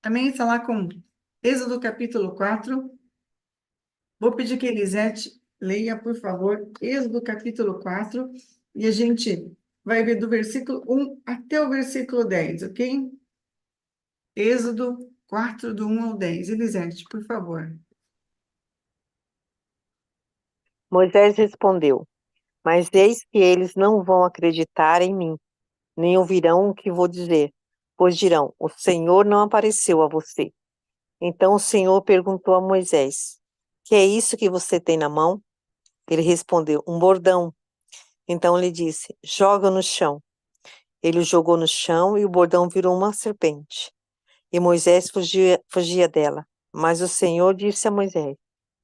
Amém? Está lá com Êxodo capítulo 4. Vou pedir que Elisete leia, por favor, Êxodo capítulo 4, e a gente vai ver do versículo 1 até o versículo 10, ok? Êxodo 4, do 1 ao 10. Elisete, por favor. Moisés respondeu: Mas eis que eles não vão acreditar em mim, nem ouvirão o que vou dizer, pois dirão: O Senhor não apareceu a você. Então o Senhor perguntou a Moisés: Que é isso que você tem na mão? Ele respondeu: Um bordão. Então ele disse: Joga no chão. Ele o jogou no chão e o bordão virou uma serpente. E Moisés fugia dela. Mas o Senhor disse a Moisés: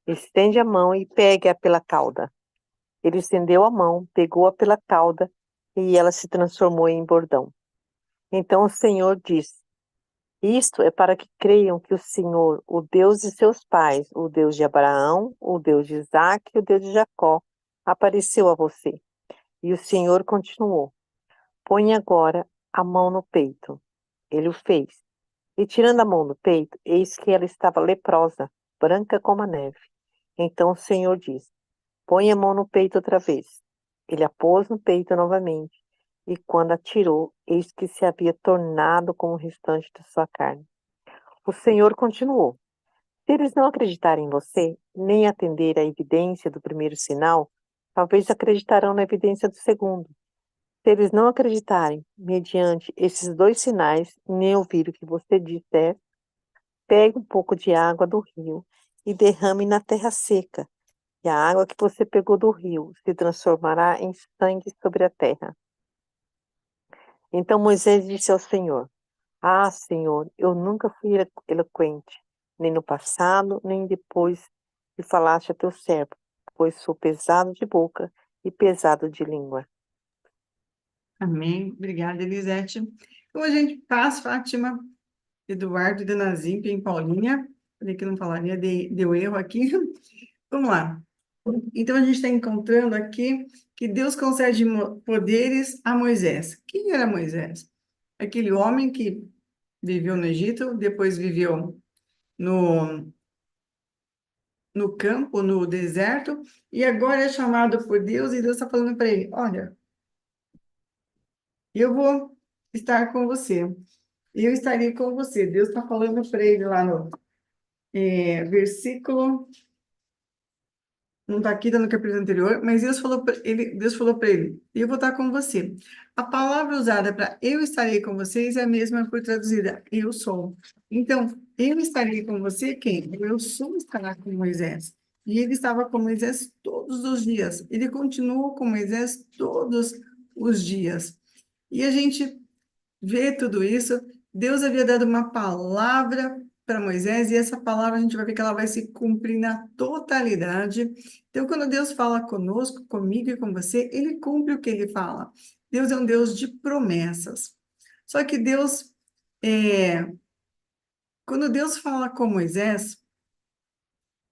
Estende a mão e pegue-a pela cauda. Ele estendeu a mão, pegou-a pela cauda, e ela se transformou em bordão. Então o Senhor disse: Isto é para que creiam que o Senhor, o Deus de seus pais, o Deus de Abraão, o Deus de Isaque e o Deus de Jacó, apareceu a você. E o Senhor continuou: Põe agora a mão no peito. Ele o fez. E tirando a mão do peito, eis que ela estava leprosa, branca como a neve. Então o Senhor disse: Põe a mão no peito outra vez. Ele a pôs no peito novamente, e quando a tirou, eis que se havia tornado como o restante de sua carne. O Senhor continuou: Se eles não acreditarem em você, nem atender à evidência do primeiro sinal, talvez acreditarão na evidência do segundo. Se eles não acreditarem, mediante esses dois sinais, nem ouvir o que você disser, pegue um pouco de água do rio e derrame na terra seca, e a água que você pegou do rio se transformará em sangue sobre a terra. Então Moisés disse ao Senhor: Ah, Senhor, eu nunca fui eloquente, nem no passado, nem depois que falaste a teu servo, pois sou pesado de boca e pesado de língua. Amém. Obrigada, Elisete. Então, a gente passa, Fátima, Eduardo, Dona Zímpia e Paulinha. Falei que não falaria, deu erro aqui. Vamos lá. Então, a gente está encontrando aqui que Deus concede poderes a Moisés. Quem era Moisés? Aquele homem que viveu no Egito, depois viveu no, no campo, no deserto, e agora é chamado por Deus, e Deus está falando para ele: Olha, eu vou estar com você, eu estarei com você. Deus está falando para ele lá no versículo. Não está aqui, está no capítulo anterior, mas Deus falou para ele: Eu vou estar com você. A palavra usada para eu estarei com vocês é a mesma por traduzida, eu sou. Então, eu estarei com você, quem? Eu sou estará com Moisés. E ele estava com Moisés todos os dias. Ele continuou com Moisés todos os dias. E a gente vê tudo isso. Deus havia dado uma palavra para Moisés, e essa palavra a gente vai ver que ela vai se cumprir na totalidade. Então, quando Deus fala conosco, comigo e com você, ele cumpre o que ele fala. Deus é um Deus de promessas. Só que quando Deus fala com Moisés,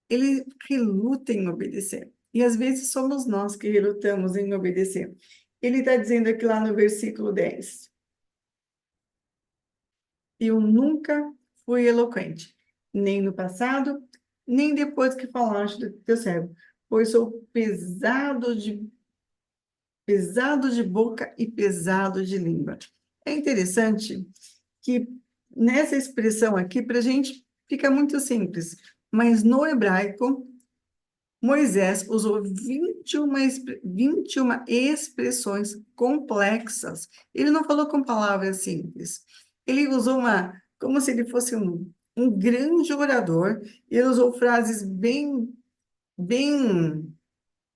ele reluta em obedecer. E às vezes somos nós que relutamos em obedecer. Ele está dizendo aqui lá no versículo 10. Eu nunca fui eloquente, nem no passado, nem depois que falaste do teu servo, pois sou pesado de boca e pesado de língua. É interessante que nessa expressão aqui, para a gente, fica muito simples, mas no hebraico, Moisés usou 21 expressões complexas. Ele não falou com palavras simples. Ele usou como se ele fosse um grande orador. Ele usou frases bem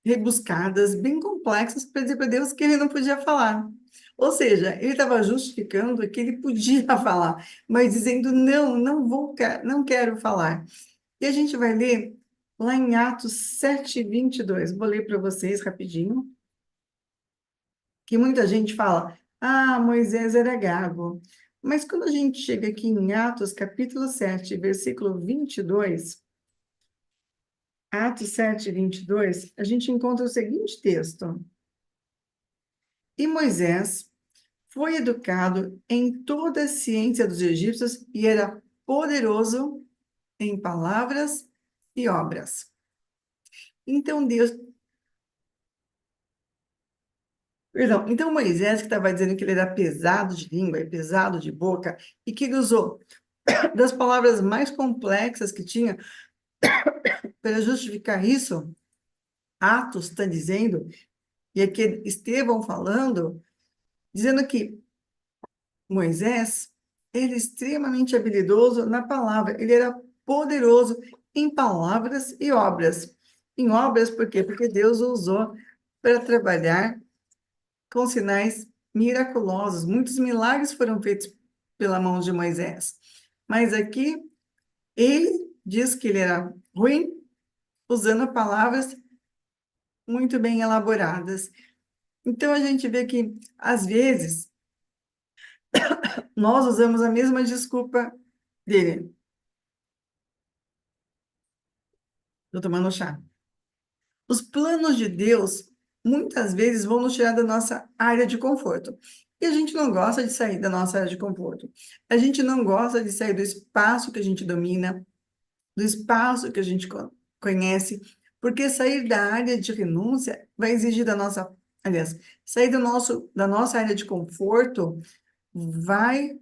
rebuscadas, bem complexas, para dizer para Deus que ele não podia falar. Ou seja, ele estava justificando que ele podia falar, mas dizendo, não, não quero falar. E a gente vai ler lá em Atos 7:22. Vou ler para vocês rapidinho, que muita gente fala, Moisés era gago. Mas quando a gente chega aqui em Atos, capítulo 7, versículo 22, Atos 7:22, a gente encontra o seguinte texto. E Moisés foi educado em toda a ciência dos egípcios e era poderoso em palavras e obras. Então Deus, perdão, então Moisés que estava dizendo que ele era pesado de língua e pesado de boca e que ele usou das palavras mais complexas que tinha para justificar isso, Atos está dizendo, e aqui Estevão falando, dizendo que Moisés era extremamente habilidoso na palavra, ele era poderoso em palavras e obras. Em obras, por quê? Porque Deus o usou para trabalhar com sinais miraculosos. Muitos milagres foram feitos pela mão de Moisés. Mas aqui, ele diz que ele era ruim, usando palavras muito bem elaboradas. Então, a gente vê que, às vezes, nós usamos a mesma desculpa dele. Estou tomando chá. Os planos de Deus, muitas vezes, vão nos tirar da nossa área de conforto. E a gente não gosta de sair da nossa área de conforto. A gente não gosta de sair do espaço que a gente domina, do espaço que a gente conhece, porque sair da área de renúncia vai exigir da nossa, aliás, sair da nossa área de conforto vai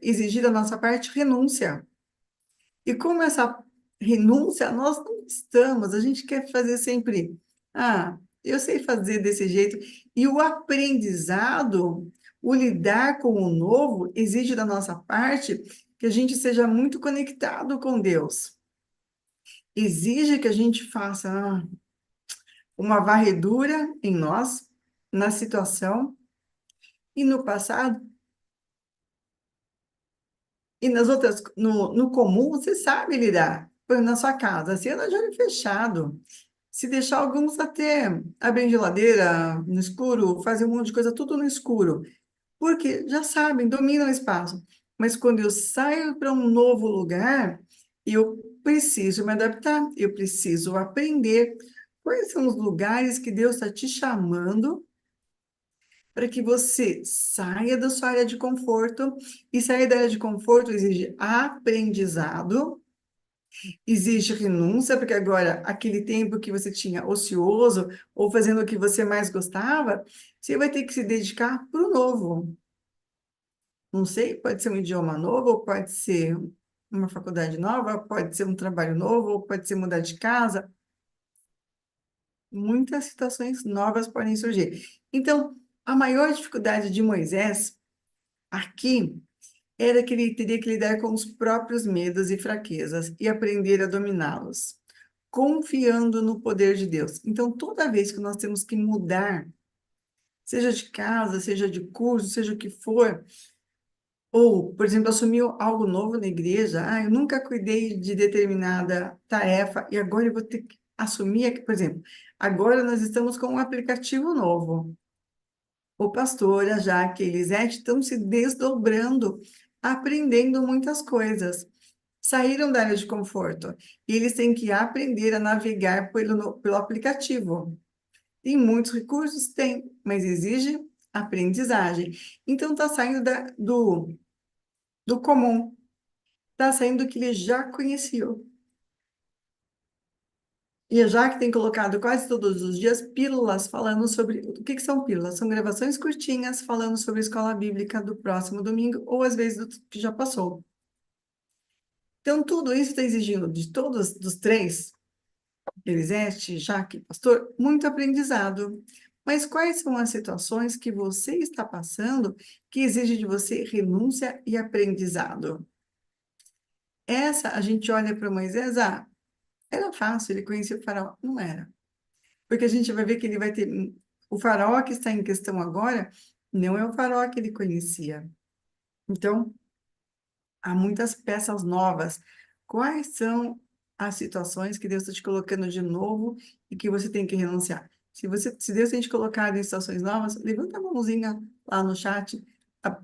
exigir da nossa parte renúncia. E como essa renúncia, nós não estamos, a gente quer fazer sempre, eu sei fazer desse jeito, e o aprendizado, o lidar com o novo, exige da nossa parte que a gente seja muito conectado com Deus. Exige que a gente faça uma varredura em nós, na situação, e no passado, e nas outras, no comum, você sabe lidar. Por exemplo, na sua casa, assim, anda de olho fechado. Se deixar alguns até abrir geladeira no escuro, fazer um monte de coisa, tudo no escuro. Porque já sabem, dominam o espaço. Mas quando eu saio para um novo lugar, eu preciso me adaptar, eu preciso aprender quais são os lugares que Deus está te chamando para que você saia da sua área de conforto. E sair da área de conforto exige aprendizado, exige renúncia, porque agora aquele tempo que você tinha ocioso ou fazendo o que você mais gostava, você vai ter que se dedicar para o novo. Não sei, pode ser um idioma novo, ou pode ser uma faculdade nova, pode ser um trabalho novo, ou pode ser mudar de casa. Muitas situações novas podem surgir. Então, a maior dificuldade de Moisés aqui era que ele teria que lidar com os próprios medos e fraquezas e aprender a dominá-los, confiando no poder de Deus. Então, toda vez que nós temos que mudar, seja de casa, seja de curso, seja o que for, ou, por exemplo, assumiu algo novo na igreja, eu nunca cuidei de determinada tarefa e agora eu vou ter que assumir, por exemplo, agora nós estamos com um aplicativo novo. O pastor, a Jaque e a Elisete estão se desdobrando, aprendendo muitas coisas. Saíram da área de conforto e eles têm que aprender a navegar pelo aplicativo. Tem muitos recursos? Tem, mas exige aprendizagem. Então, está saindo do comum, está saindo do que ele já conhecia. E a Jaque tem colocado quase todos os dias pílulas falando sobre... O que são pílulas? São gravações curtinhas falando sobre a escola bíblica do próximo domingo, ou às vezes do que já passou. Então, tudo isso está exigindo de todos, dos três, Elisete, Jaque, pastor, muito aprendizado. Mas quais são as situações que você está passando que exige de você renúncia e aprendizado? Essa, a gente olha para Moisés, era fácil, ele conhecia o faraó. Não era. Porque a gente vai ver que ele vai ter... O faraó que está em questão agora não é o faraó que ele conhecia. Então, há muitas peças novas. Quais são as situações que Deus está te colocando de novo e que você tem que renunciar? Se Deus tem te colocado em situações novas, levanta a mãozinha lá no chat.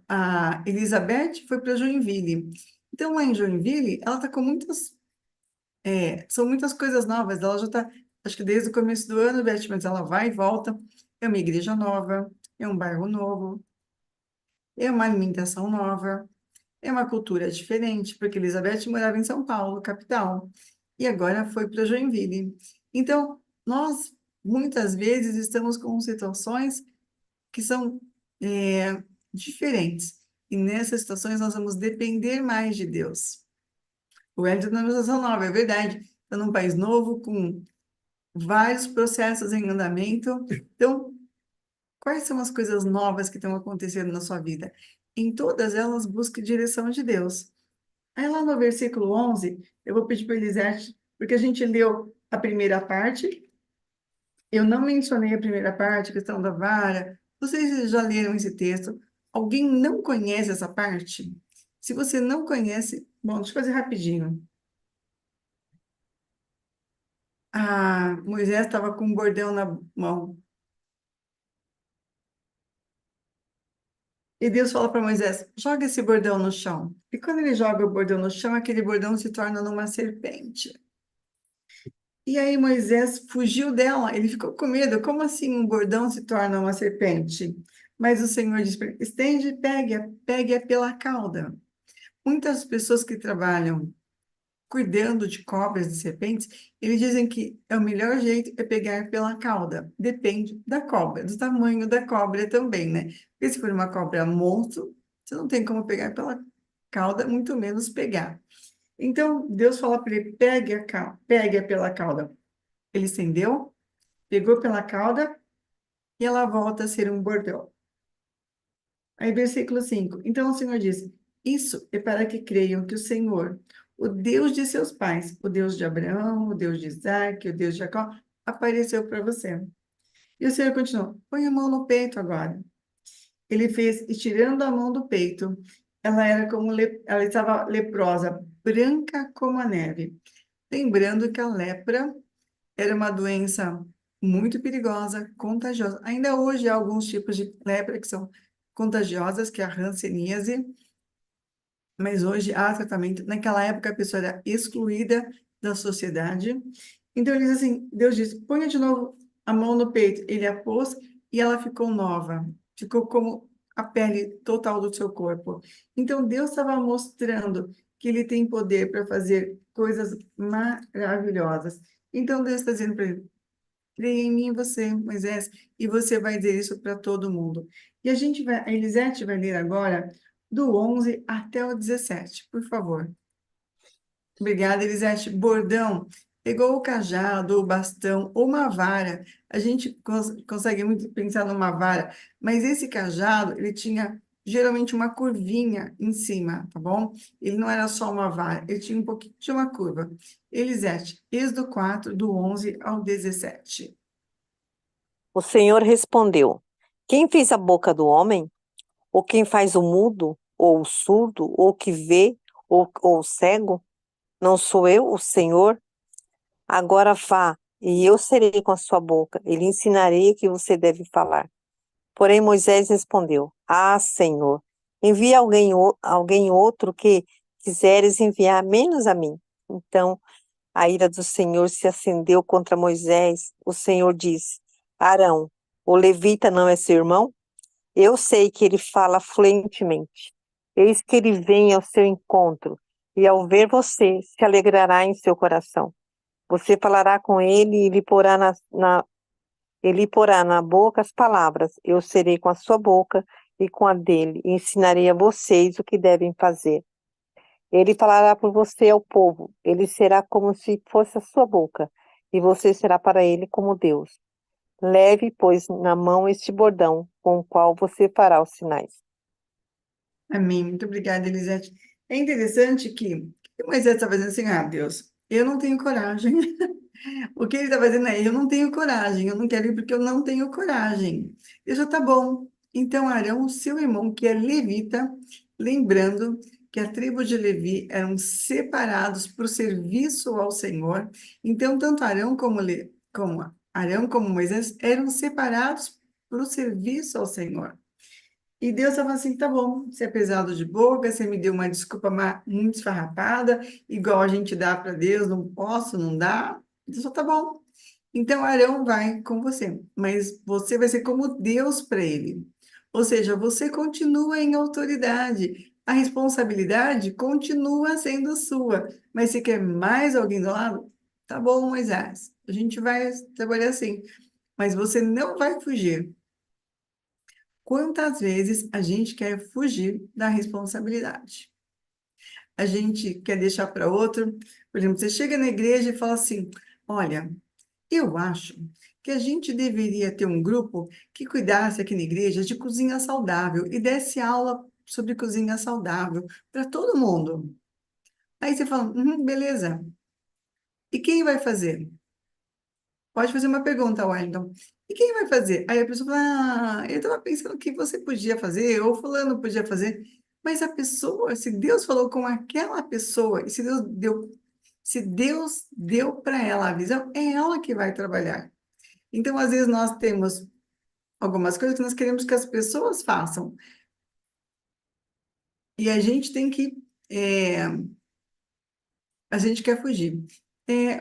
A Elizabeth foi para Joinville. Então, lá em Joinville, ela está com são muitas coisas novas. Ela já está, acho que desde o começo do ano, Beth, mas ela vai e volta. É uma igreja nova, é um bairro novo, é uma alimentação nova. É uma cultura diferente, porque Elizabeth morava em São Paulo, capital, e agora foi para Joinville. Então, nós muitas vezes estamos com situações que são diferentes. E nessas situações nós vamos depender mais de Deus. O Wellington está numa situação nova, é verdade. Está num país novo, com vários processos em andamento. Então, quais são as coisas novas que estão acontecendo na sua vida? Em todas elas, busque direção de Deus. Aí lá no versículo 11, eu vou pedir para Elisete, porque a gente leu a primeira parte, eu não mencionei a primeira parte, a questão da vara. Vocês já leram esse texto? Alguém não conhece essa parte? Se você não conhece, bom, deixa eu fazer rapidinho. Moisés estava com um bordão na mão. E Deus fala para Moisés: joga esse bordão no chão. E quando ele joga o bordão no chão, aquele bordão se torna numa serpente. E aí Moisés fugiu dela, ele ficou com medo. Como assim um bordão se torna uma serpente? Mas o Senhor disse para ele: estende e pegue-a pela cauda. Muitas pessoas que trabalham cuidando de cobras e serpentes, eles dizem que é o melhor jeito é pegar pela cauda. Depende da cobra, do tamanho da cobra também, né? Porque se for uma cobra monstro, você não tem como pegar pela cauda, muito menos pegar. Então, Deus fala para ele, pegue-a pela cauda. Ele estendeu, pegou pela cauda e ela volta a ser um bordão. Aí, versículo 5. Então o Senhor disse: isso é para que creiam que o Senhor, o Deus de seus pais, o Deus de Abraão, o Deus de Isaac, o Deus de Jacó, apareceu para você. E o Senhor continuou: põe a mão no peito agora. Ele fez, e tirando a mão do peito, ela era como ela estava leprosa, branca como a neve. Lembrando que a lepra era uma doença muito perigosa, contagiosa. Ainda hoje há alguns tipos de lepra que são contagiosas, que é a hanseníase, mas hoje há tratamento. Naquela época a pessoa era excluída da sociedade. Então ele diz assim, Deus diz, ponha de novo a mão no peito. Ele a pôs e ela ficou nova, ficou como a pele total do seu corpo. Então Deus estava mostrando que ele tem poder para fazer coisas maravilhosas. Então Deus está dizendo para ele, creia em mim, você, Moisés, e você vai dizer isso para todo mundo. E a Elisete vai ler agora do 11 até o 17, por favor. Obrigada, Elisete. Bordão, pegou o cajado, o bastão ou uma vara. A gente consegue muito pensar numa vara, mas esse cajado, ele tinha geralmente uma curvinha em cima, tá bom? Ele não era só uma vara, ele tinha um pouquinho de uma curva. Elisete, Êxodo 4, do 11 ao 17. O Senhor respondeu: quem fez a boca do homem? Ou quem faz o mudo, ou o surdo, ou o que vê, ou o cego? Não sou eu, o Senhor? Agora vá, e eu serei com a sua boca, e lhe ensinarei o que você deve falar. Porém Moisés respondeu: ah, Senhor, envia alguém outro que quiseres enviar, menos a mim. Então a ira do Senhor se acendeu contra Moisés. O Senhor disse: Arão, o levita não é seu irmão? Eu sei que ele fala fluentemente. Eis que ele vem ao seu encontro, e ao ver você, se alegrará em seu coração. Você falará com ele e ele porá na boca as palavras. Eu serei com a sua boca e com a dele, e ensinarei a vocês o que devem fazer. Ele falará por você ao povo. Ele será como se fosse a sua boca, e você será para ele como Deus. Leve, pois, na mão este bordão, com o qual você fará os sinais. Amém. Muito obrigada, Elisete. É interessante que Moisés está fazendo assim, Deus, eu não tenho coragem. O que ele está fazendo é, eu não tenho coragem, eu não quero ir porque eu não tenho coragem. Deus já tá bom. Então, Arão, seu irmão, que é levita, lembrando que a tribo de Levi eram separados para o serviço ao Senhor. Então, tanto Arão como Moisés eram separados para o serviço ao Senhor. E Deus estava assim, tá bom, você é pesado de boca, você me deu uma desculpa muito esfarrapada, igual a gente dá para Deus, não posso, não dá. Deus falou, tá bom. Então Arão vai com você, mas você vai ser como Deus para ele. Ou seja, você continua em autoridade. A responsabilidade continua sendo sua, mas se quer mais alguém do lado, tá bom, Moisés, a gente vai trabalhar assim, mas você não vai fugir. Quantas vezes a gente quer fugir da responsabilidade? A gente quer deixar para outro. Por exemplo, você chega na igreja e fala assim: olha, eu acho que a gente deveria ter um grupo que cuidasse aqui na igreja de cozinha saudável e desse aula sobre cozinha saudável para todo mundo. Aí você fala: beleza. E quem vai fazer? Pode fazer uma pergunta, Wellington. E quem vai fazer? Aí a pessoa fala: eu estava pensando que você podia fazer, ou fulano podia fazer. Mas a pessoa, se Deus falou com aquela pessoa, e se Deus deu para ela a visão, é ela que vai trabalhar. Então, às vezes, nós temos algumas coisas que nós queremos que as pessoas façam. E a gente tem que, é, a gente quer fugir.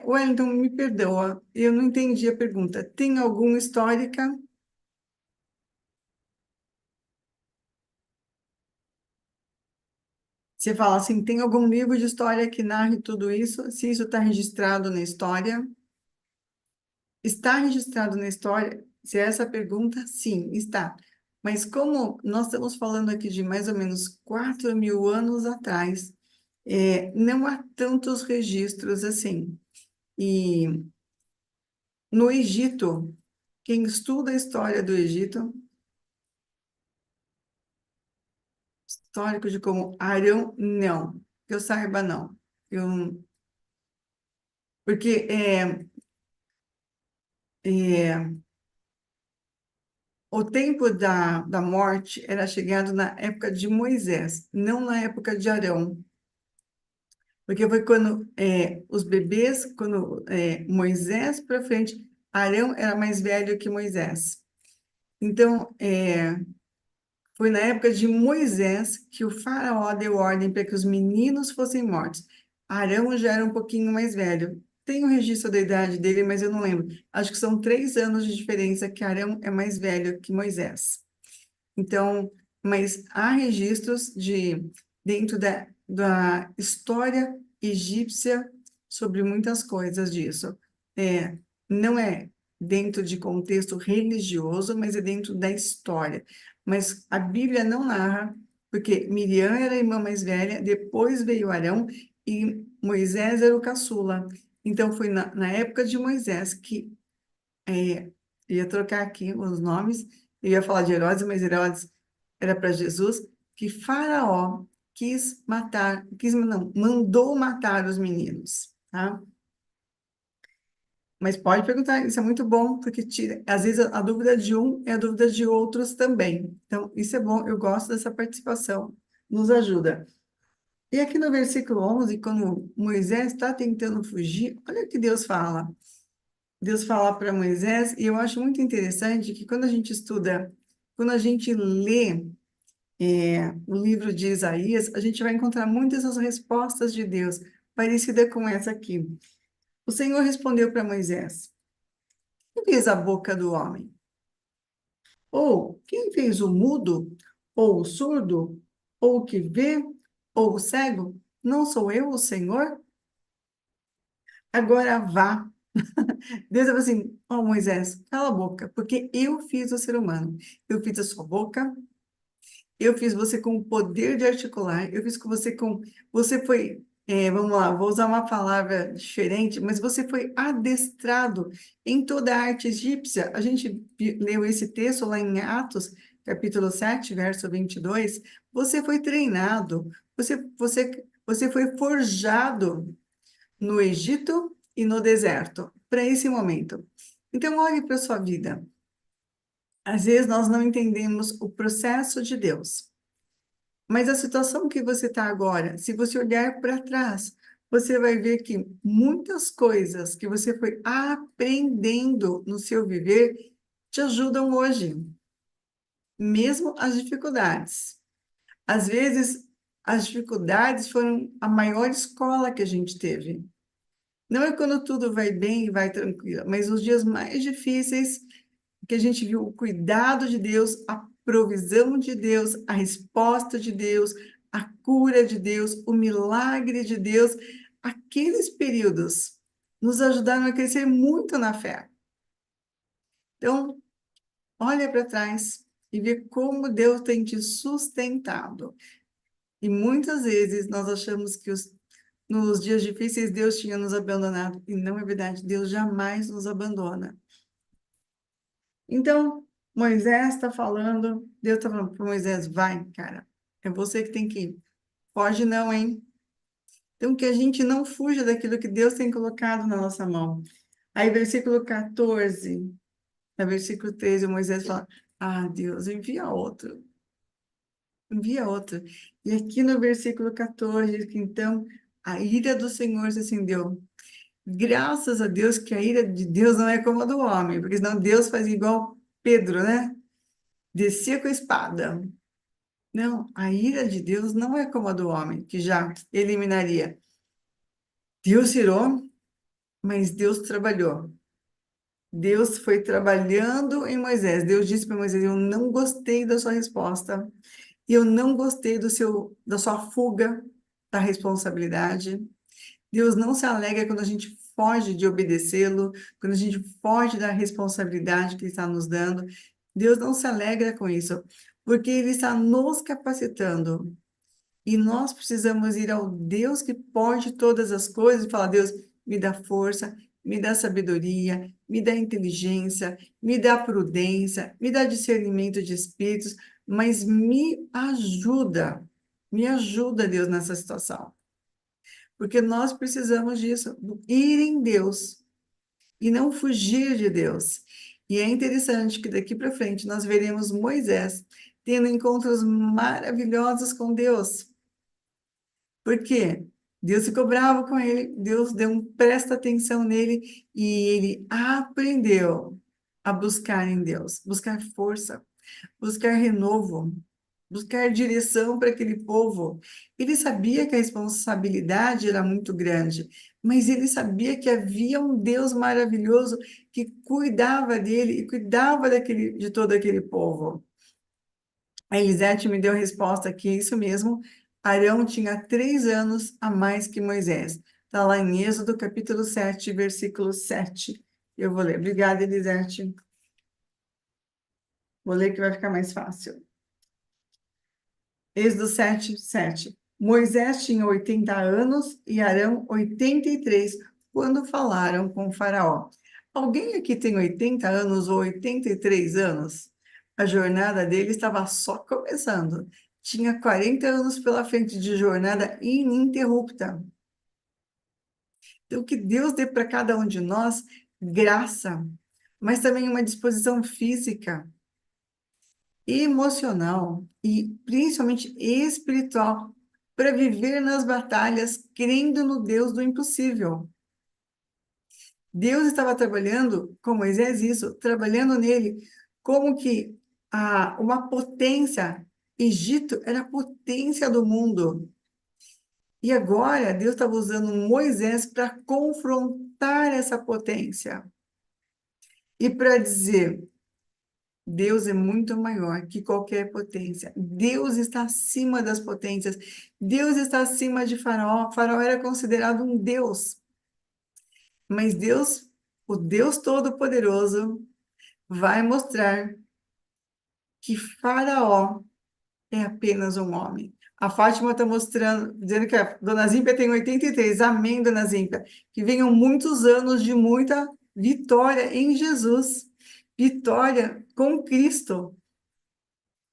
Wellington, me perdoa, eu não entendi a pergunta. Tem alguma histórica? Você fala assim, tem algum livro de história que narre tudo isso? Se isso está registrado na história? Está registrado na história? Se é essa a pergunta, sim, está. Mas como nós estamos falando aqui de mais ou menos 4.000 anos atrás, não há tantos registros assim. E no Egito, quem estuda a história do Egito, histórico de como Arão, não, que eu saiba, não. Porque é, o tempo da morte era chegado na época de Moisés, não na época de Arão. Porque foi quando os bebês, quando Moisés para frente, Arão era mais velho que Moisés. Então, foi na época de Moisés que o faraó deu ordem para que os meninos fossem mortos. Arão já era um pouquinho mais velho. Tem o registro da idade dele, mas eu não lembro. Acho que são 3 anos de diferença que Arão é mais velho que Moisés. Então, mas há registros dentro da história egípcia sobre muitas coisas disso. É, não é dentro de contexto religioso, mas é dentro da história. Mas a Bíblia não narra, porque Miriam era a irmã mais velha, depois veio Arão e Moisés era o caçula. Então, foi na época de Moisés que ia trocar aqui os nomes, eu ia falar de Herodes, mas Herodes era para Jesus, que Faraó quis matar, não, mandou matar os meninos, tá? Mas pode perguntar, isso é muito bom, porque tira, às vezes a dúvida de um é a dúvida de outros também. Então, isso é bom, eu gosto dessa participação, nos ajuda. E aqui no versículo 11, quando Moisés está tentando fugir, olha o que Deus fala. Deus fala para Moisés, e eu acho muito interessante que quando a gente estuda, quando a gente lê o livro de Isaías, a gente vai encontrar muitas das respostas de Deus, parecida com essa aqui. O Senhor respondeu para Moisés: quem fez a boca do homem? Ou quem fez o mudo? Ou o surdo? Ou o que vê? Ou o cego? Não sou eu, o Senhor? Agora vá. Deus falou assim: ó Moisés, cala a boca, porque eu fiz o ser humano. Eu fiz a sua boca, eu fiz você com o poder de articular, eu fiz com você com. Você foi, vamos lá, vou usar uma palavra diferente, mas você foi adestrado em toda a arte egípcia. A gente leu esse texto lá em Atos, capítulo 7, verso 22. Você foi treinado, você foi forjado no Egito e no deserto, para esse momento. Então, olhe para a sua vida. Às vezes nós não entendemos o processo de Deus, mas a situação que você está agora, se você olhar para trás, você vai ver que muitas coisas que você foi aprendendo no seu viver te ajudam hoje, mesmo as dificuldades. Às vezes, as dificuldades foram a maior escola que a gente teve. Não é quando tudo vai bem e vai tranquilo, mas os dias mais difíceis que a gente viu o cuidado de Deus, a provisão de Deus, a resposta de Deus, a cura de Deus, o milagre de Deus, aqueles períodos nos ajudaram a crescer muito na fé. Então, olha para trás e vê como Deus tem te sustentado. E muitas vezes nós achamos que nos dias difíceis Deus tinha nos abandonado. E não é verdade, Deus jamais nos abandona. Então, Moisés está falando, Deus está falando para Moisés, vai, cara, é você que tem que ir. Foge não, hein? Então, que a gente não fuja daquilo que Deus tem colocado na nossa mão. Aí, versículo 14, no versículo 13, Moisés fala, ah, Deus, envia outro. Envia outro. E aqui no versículo 14, diz que então a ira do Senhor se acendeu. Graças a Deus que a ira de Deus não é como a do homem, porque senão Deus faz igual Pedro, né? Descia com a espada. Não, a ira de Deus não é como a do homem, que já eliminaria. Deus irou, mas Deus trabalhou. Deus foi trabalhando em Moisés. Deus disse para Moisés: Eu não gostei da sua resposta, e eu não gostei da sua fuga da responsabilidade. Deus não se alegra quando a gente foge de obedecê-lo, quando a gente foge da responsabilidade que Ele está nos dando. Deus não se alegra com isso, porque Ele está nos capacitando. E nós precisamos ir ao Deus que pode todas as coisas e falar: Deus, me dá força, me dá sabedoria, me dá inteligência, me dá prudência, me dá discernimento de espíritos, mas me ajuda, Deus, nessa situação. Porque nós precisamos disso, ir em Deus e não fugir de Deus. E é interessante que daqui para frente nós veremos Moisés tendo encontros maravilhosos com Deus. Por quê? Deus ficou bravo com ele, Deus deu um presta atenção nele e ele aprendeu a buscar em Deus, buscar força, buscar renovo, buscar direção para aquele povo. Ele sabia que a responsabilidade era muito grande, mas ele sabia que havia um Deus maravilhoso que cuidava dele e cuidava de todo aquele povo. A Elisete me deu a resposta aqui, é isso mesmo. Arão tinha 3 anos a mais que Moisés. Está lá em Êxodo, capítulo 7, versículo 7. Eu vou ler. Obrigada, Elisete. Vou ler que vai ficar mais fácil. Êxodo 7, 7. Moisés tinha 80 anos e Arão 83 quando falaram com Faraó. Alguém aqui tem 80 anos ou 83 anos? A jornada dele estava só começando. Tinha 40 anos pela frente de jornada ininterrupta. Então, que Deus dê para cada um de nós graça, mas também uma disposição física, emocional e principalmente espiritual para viver nas batalhas crendo no Deus do impossível. Deus estava trabalhando com Moisés isso, trabalhando nele como que uma potência. Egito era a potência do mundo. E agora Deus estava usando Moisés para confrontar essa potência e para dizer: Deus é muito maior que qualquer potência. Deus está acima das potências. Deus está acima de Faraó. Faraó era considerado um deus. Mas Deus, o Deus Todo-Poderoso, vai mostrar que Faraó é apenas um homem. A Fátima está mostrando, dizendo que a Dona Zímpia tem 83. Amém, Dona Zímpia. Que venham muitos anos de muita vitória em Jesus. Vitória com Cristo.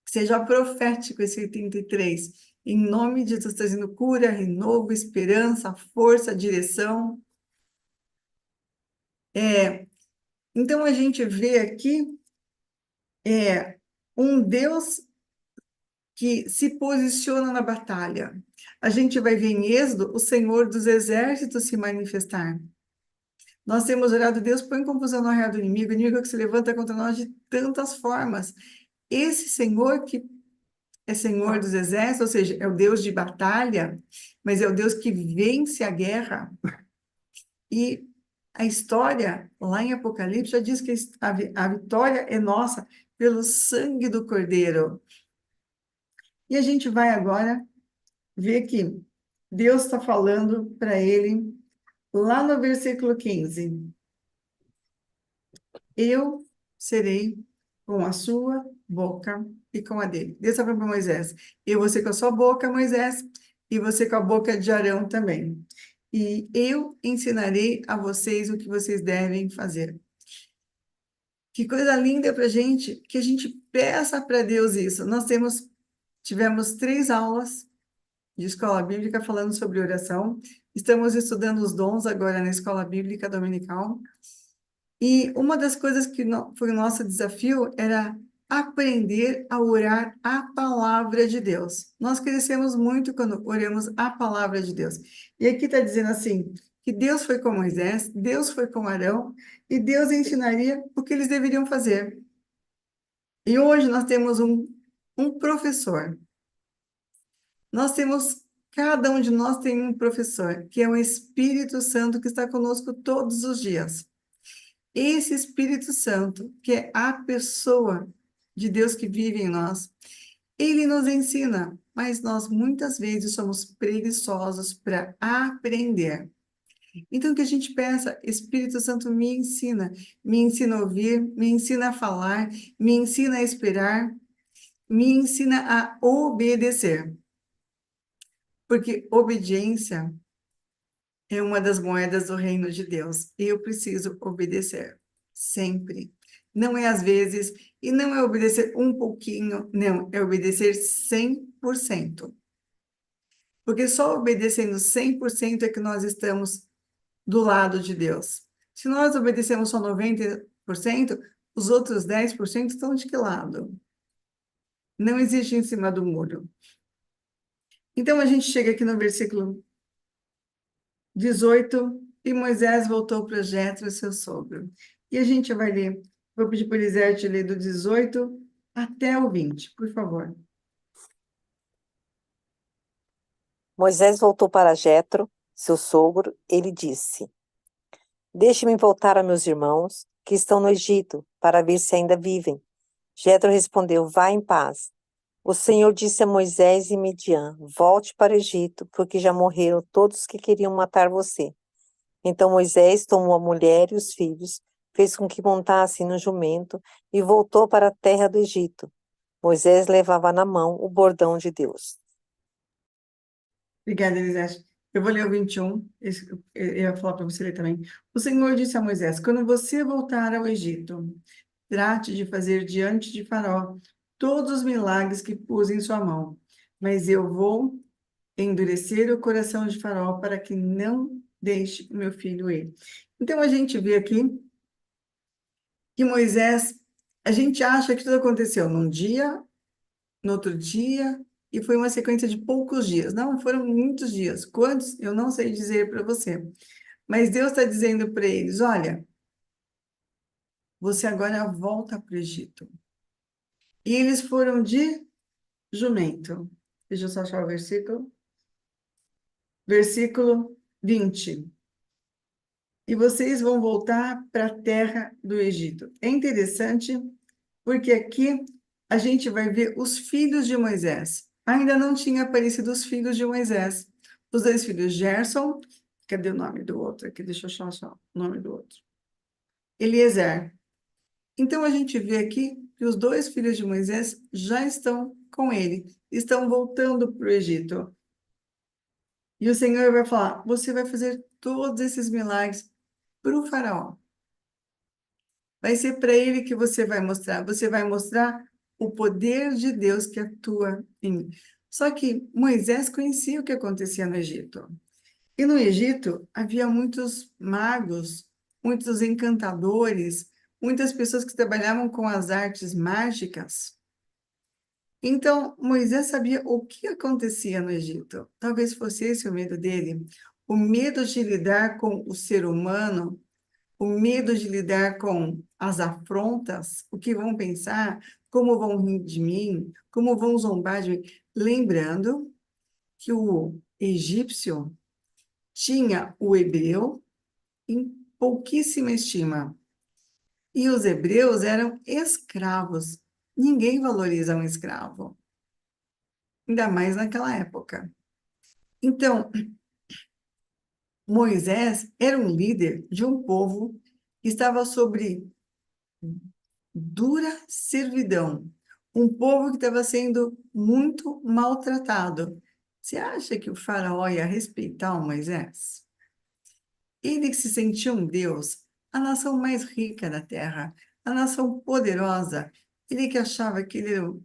Seja profético esse 83. Em nome de Jesus, trazendo cura, renovo, esperança, força, direção. Então, a gente vê aqui um Deus que se posiciona na batalha. A gente vai ver em Êxodo o Senhor dos Exércitos se manifestar. Nós temos orado: Deus, põe confusão no arraial do inimigo, o inimigo que se levanta contra nós de tantas formas. Esse Senhor que é Senhor dos Exércitos, ou seja, é o Deus de batalha, mas é o Deus que vence a guerra. E a história, lá em Apocalipse, já diz que a vitória é nossa pelo sangue do Cordeiro. E a gente vai agora vê que Deus está falando para ele, lá no versículo 15: eu serei com a sua boca e com a dele. Deus está falando para Moisés: eu vou ser com a sua boca, Moisés, e você com a boca de Arão também. E eu ensinarei a vocês o que vocês devem fazer. Que coisa linda para gente, que a gente peça para Deus isso. Tivemos 3 aulas de escola bíblica falando sobre oração. Estamos estudando os dons agora na escola bíblica dominical. E uma das coisas que foi o nosso desafio era aprender a orar a palavra de Deus. Nós crescemos muito quando oramos a palavra de Deus. E aqui está dizendo assim, que Deus foi com Moisés, Deus foi com Arão, e Deus ensinaria o que eles deveriam fazer. E hoje nós temos um professor. Cada um de nós tem um professor, que é o Espírito Santo, que está conosco todos os dias. Esse Espírito Santo, que é a pessoa de Deus que vive em nós, ele nos ensina, mas nós muitas vezes somos preguiçosos para aprender. Então, que a gente peça, Espírito Santo, me ensina a ouvir, me ensina a falar, me ensina a esperar, me ensina a obedecer. Porque obediência é uma das moedas do reino de Deus. Eu preciso obedecer, sempre. Não é às vezes, e não é obedecer um pouquinho, não, é obedecer 100%. Porque só obedecendo 100% é que nós estamos do lado de Deus. Se nós obedecemos só 90%, os outros 10% estão de que lado? Não existe em cima do muro. Então a gente chega aqui no versículo 18, e Moisés voltou para Jetro, seu sogro. E a gente vai ler, vou pedir para o Elisete ler do 18 até o 20, por favor. Moisés voltou para Jetro, seu sogro, ele disse: Deixe-me voltar a meus irmãos, que estão no Egito, para ver se ainda vivem. Jetro respondeu: Vá em paz. O Senhor disse a Moisés e Midian: Volte para o Egito, porque já morreram todos que queriam matar você. Então Moisés tomou a mulher e os filhos, fez com que montassem no jumento e voltou para a terra do Egito. Moisés levava na mão o bordão de Deus. Obrigada, Elisete. Eu vou ler o 21, eu ia falar para você ler também. O Senhor disse a Moisés: quando você voltar ao Egito, trate de fazer diante de Faraó todos os milagres que pus em sua mão, mas eu vou endurecer o coração de Faraó para que não deixe o meu filho ir. Então a gente vê aqui que Moisés, a gente acha que tudo aconteceu num dia, no outro dia, e foi uma sequência de poucos dias. Não, foram muitos dias. Quantos? Eu não sei dizer para você. Mas Deus está dizendo para eles: olha, você agora volta para o Egito. E eles foram de jumento. Deixa eu só achar o versículo. Versículo 20. E vocês vão voltar para a terra do Egito. É interessante, porque aqui a gente vai ver os filhos de Moisés. Ainda não tinha aparecido os filhos de Moisés. Os 2 filhos, Gerson, cadê o nome do outro aqui? Deixa eu achar só o nome do outro. Eliezer. Então a gente vê aqui que os 2 filhos de Moisés já estão com ele, estão voltando para o Egito. E o Senhor vai falar: você vai fazer todos esses milagres para o faraó. Vai ser para ele que você vai mostrar. Você vai mostrar o poder de Deus que atua em mim. Só que Moisés conhecia o que acontecia no Egito. E no Egito havia muitos magos, muitos encantadores, muitas pessoas que trabalhavam com as artes mágicas. Então, Moisés sabia o que acontecia no Egito. Talvez fosse esse o medo dele, o medo de lidar com o ser humano, o medo de lidar com as afrontas, o que vão pensar, como vão rir de mim, como vão zombar de mim. Lembrando que o egípcio tinha o hebreu em pouquíssima estima. E os hebreus eram escravos. Ninguém valoriza um escravo, ainda mais naquela época. Então, Moisés era um líder de um povo que estava sobre dura servidão, um povo que estava sendo muito maltratado. Você acha que o faraó ia respeitar o Moisés? Ele que se sentia um Deus, a nação mais rica da terra, a nação poderosa, ele que achava que ele era o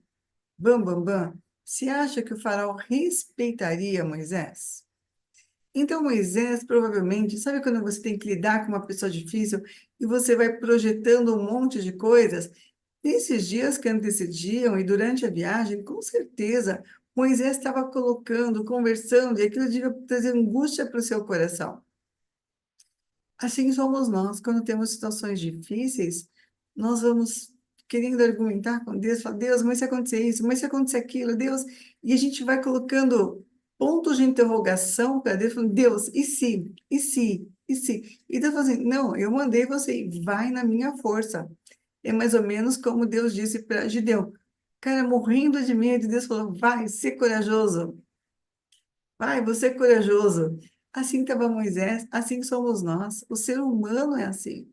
bam, bam, bam. Você acha que o faraó respeitaria Moisés? Então, Moisés, provavelmente, sabe quando você tem que lidar com uma pessoa difícil e você vai projetando um monte de coisas? Nesses dias que antecediam e durante a viagem, com certeza, Moisés estava colocando, conversando, e aquilo devia trazer angústia para o seu coração. Assim somos nós, quando temos situações difíceis, nós vamos querendo argumentar com Deus, falar, Deus, mas se acontecer isso, mas se acontecer aquilo, Deus, e a gente vai colocando pontos de interrogação para Deus, falando, Deus, e se, e se, e se? E Deus fala assim, não, eu mandei você, vai na minha força. É mais ou menos como Deus disse para Gideão, cara, morrendo de medo, e Deus falou, vai, ser corajoso. Vai, você é corajoso. Assim estava Moisés, assim somos nós. O ser humano é assim.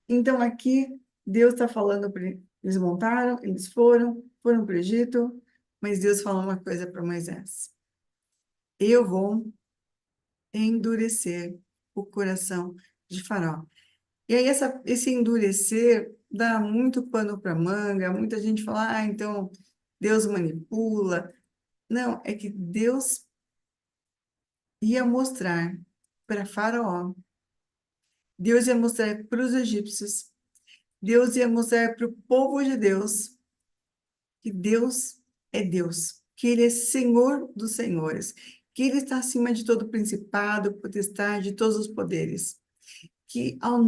Então, aqui, Deus está falando para eles. Eles montaram, eles foram para o Egito, mas Deus falou uma coisa para Moisés: eu vou endurecer o coração de Faraó. E aí, esse endurecer dá muito pano para manga, muita gente fala, então Deus manipula. Não, é que Deus ia mostrar para Faraó, Deus ia mostrar para os egípcios, Deus ia mostrar para o povo de Deus que Deus é Deus, que Ele é Senhor dos senhores, que Ele está acima de todo principado, potestade, de todos os poderes, que para o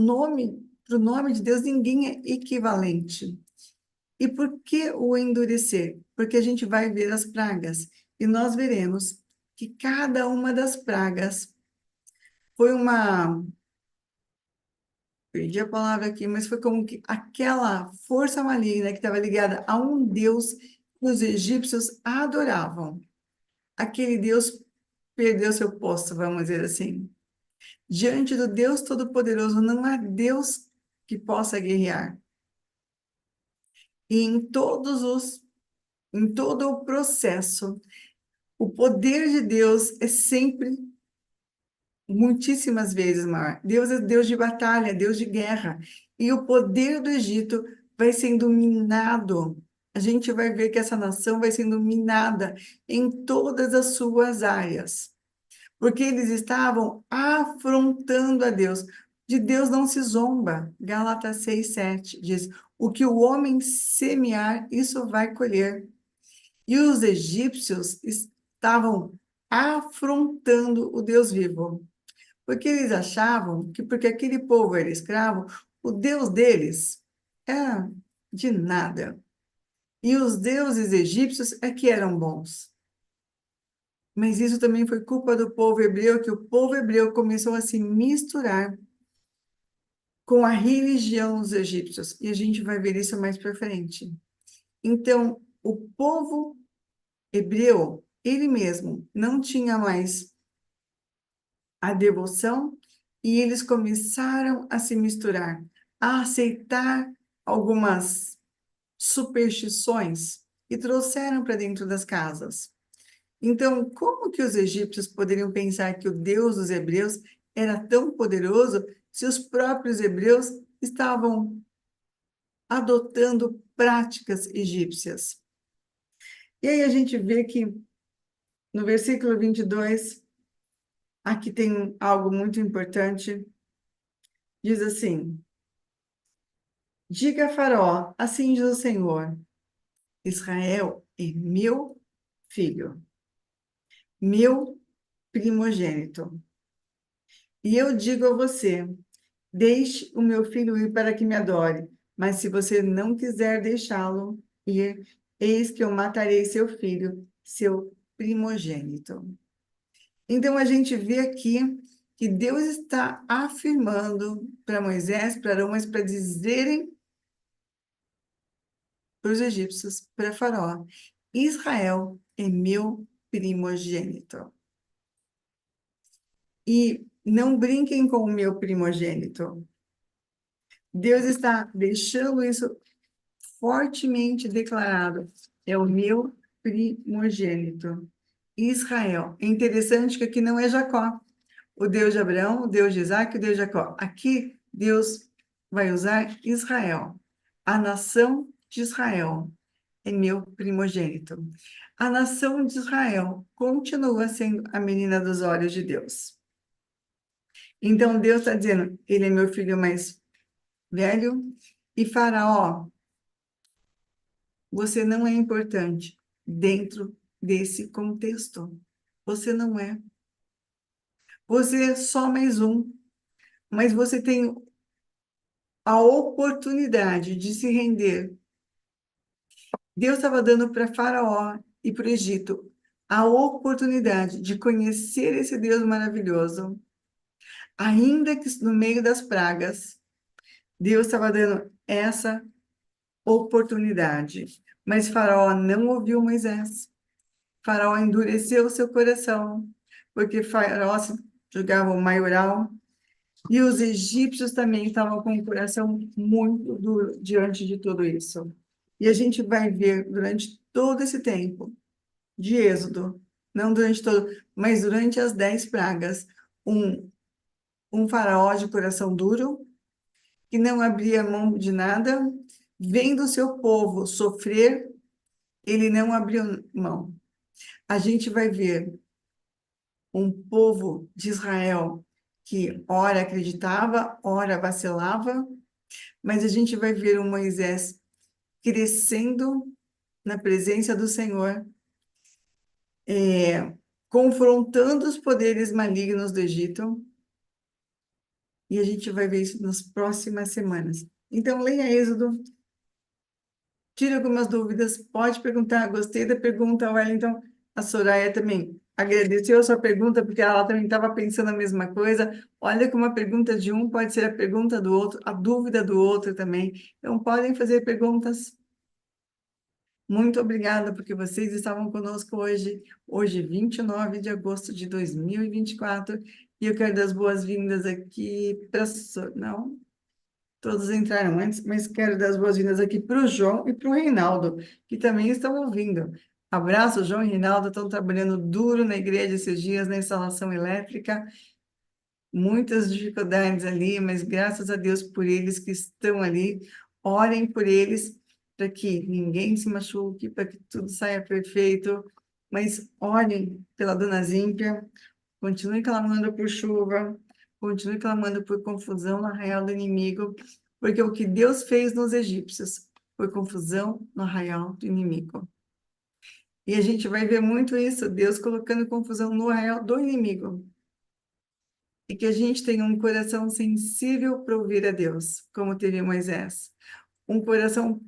nome de Deus, ninguém é equivalente. E por que o endurecer? Porque a gente vai ver as pragas e nós veremos que cada uma das pragas foi uma perdi a palavra aqui, mas foi como que aquela força maligna que estava ligada a um Deus que os egípcios adoravam. Aquele Deus perdeu seu posto, vamos dizer assim. Diante do Deus Todo-Poderoso, não há Deus que possa guerrear. E em todo o processo, o poder de Deus é sempre muitíssimas vezes maior. Deus é Deus de batalha, Deus de guerra. E o poder do Egito vai sendo minado. A gente vai ver que essa nação vai sendo minada em todas as suas áreas, porque eles estavam afrontando a Deus. De Deus não se zomba. Gálatas 6:7 diz: o que o homem semear, isso vai colher. E os egípcios estavam afrontando o Deus vivo. Porque eles achavam que porque aquele povo era escravo, o Deus deles era de nada. E os deuses egípcios é que eram bons. Mas isso também foi culpa do povo hebreu, que o povo hebreu começou a se misturar com a religião dos egípcios. E a gente vai ver isso mais para frente. Então, o povo hebreu, ele mesmo, não tinha mais a devoção e eles começaram a se misturar, a aceitar algumas superstições e trouxeram para dentro das casas. Então, como que os egípcios poderiam pensar que o Deus dos hebreus era tão poderoso se os próprios hebreus estavam adotando práticas egípcias? E aí a gente vê que no versículo 22, aqui tem algo muito importante, diz assim: diga a Faraó, assim diz o Senhor, Israel é meu filho, meu primogênito. E eu digo a você, deixe o meu filho ir para que me adore, mas se você não quiser deixá-lo ir, eis que eu matarei seu filho, seu primogênito. Então a gente vê aqui que Deus está afirmando para Moisés, para Arão, mas para dizerem para os egípcios, para Faraó: Israel é meu primogênito. E não brinquem com o meu primogênito. Deus está deixando isso fortemente declarado. É o meu primogênito. Israel. É interessante que aqui não é Jacó, o Deus de Abraão, o Deus de Isaac, o Deus de Jacó. Aqui, Deus vai usar Israel. A nação de Israel é meu primogênito. A nação de Israel continua sendo a menina dos olhos de Deus. Então, Deus está dizendo, ele é meu filho mais velho, e Faraó, você não é importante dentro desse contexto. Você não é. Você é só mais um, mas você tem a oportunidade de se render. Deus estava dando para Faraó e para o Egito a oportunidade de conhecer esse Deus maravilhoso, ainda que no meio das pragas, Deus estava dando essa oportunidade. Mas Faraó não ouviu Moisés. Faraó endureceu seu coração, porque Faraó se julgava o maioral. E os egípcios também estavam com o coração muito duro diante de tudo isso. E a gente vai ver durante todo esse tempo de Êxodo, não durante todo, mas durante as 10 pragas, um, um faraó de coração duro, que não abria mão de nada, vendo o seu povo sofrer, ele não abriu mão. A gente vai ver um povo de Israel que ora acreditava, ora vacilava, mas a gente vai ver um Moisés crescendo na presença do Senhor, confrontando os poderes malignos do Egito, e a gente vai ver isso nas próximas semanas. Então, leia Êxodo, tire algumas dúvidas, pode perguntar. Gostei da pergunta, Wellington. A Soraya também agradeceu a sua pergunta, porque ela também estava pensando a mesma coisa. Olha como a pergunta de um pode ser a pergunta do outro, a dúvida do outro também. Então, podem fazer perguntas. Muito obrigada, porque vocês estavam conosco hoje, 29 de agosto de 2024, e eu quero dar as boas-vindas aqui para... Não, todos entraram antes, mas quero dar as boas-vindas aqui para o João e para o Reinaldo, que também estão ouvindo. Abraço, João e Reinaldo, estão trabalhando duro na igreja esses dias, na instalação elétrica, muitas dificuldades ali, mas graças a Deus por eles que estão ali. Orem por eles para que ninguém se machuque, para que tudo saia perfeito. Mas orem pela Dona Zímpia, continue clamando por chuva, continue clamando por confusão no arraial do inimigo, porque o que Deus fez nos egípcios foi confusão no arraial do inimigo. E a gente vai ver muito isso, Deus colocando confusão no arraial do inimigo. E que a gente tenha um coração sensível para ouvir a Deus, como teve Moisés. Um coração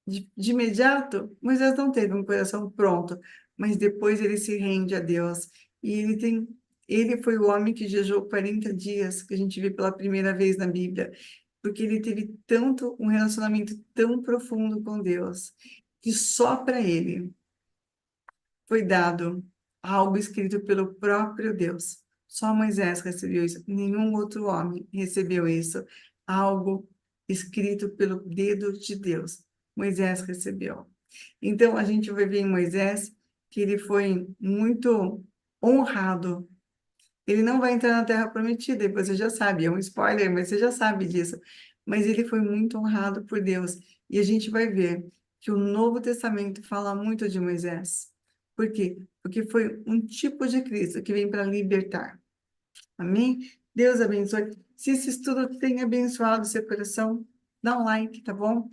de imediato, Moisés não teve um coração pronto, mas depois ele se rende a Deus. E ele foi o homem que jejuou 40 dias, que a gente vê pela primeira vez na Bíblia, porque ele teve um relacionamento tão profundo com Deus, que só para ele foi dado algo escrito pelo próprio Deus. Só Moisés recebeu isso, nenhum outro homem recebeu isso, algo escrito pelo dedo de Deus. Moisés recebeu. Então, a gente vai ver em Moisés que ele foi muito honrado. Ele não vai entrar na Terra Prometida, e você já sabe, é um spoiler, mas você já sabe disso. Mas ele foi muito honrado por Deus. E a gente vai ver que o Novo Testamento fala muito de Moisés. Por quê? Porque foi um tipo de Cristo que vem para libertar. Amém? Deus abençoe. Se esse estudo tem abençoado o seu coração, dá um like, tá bom?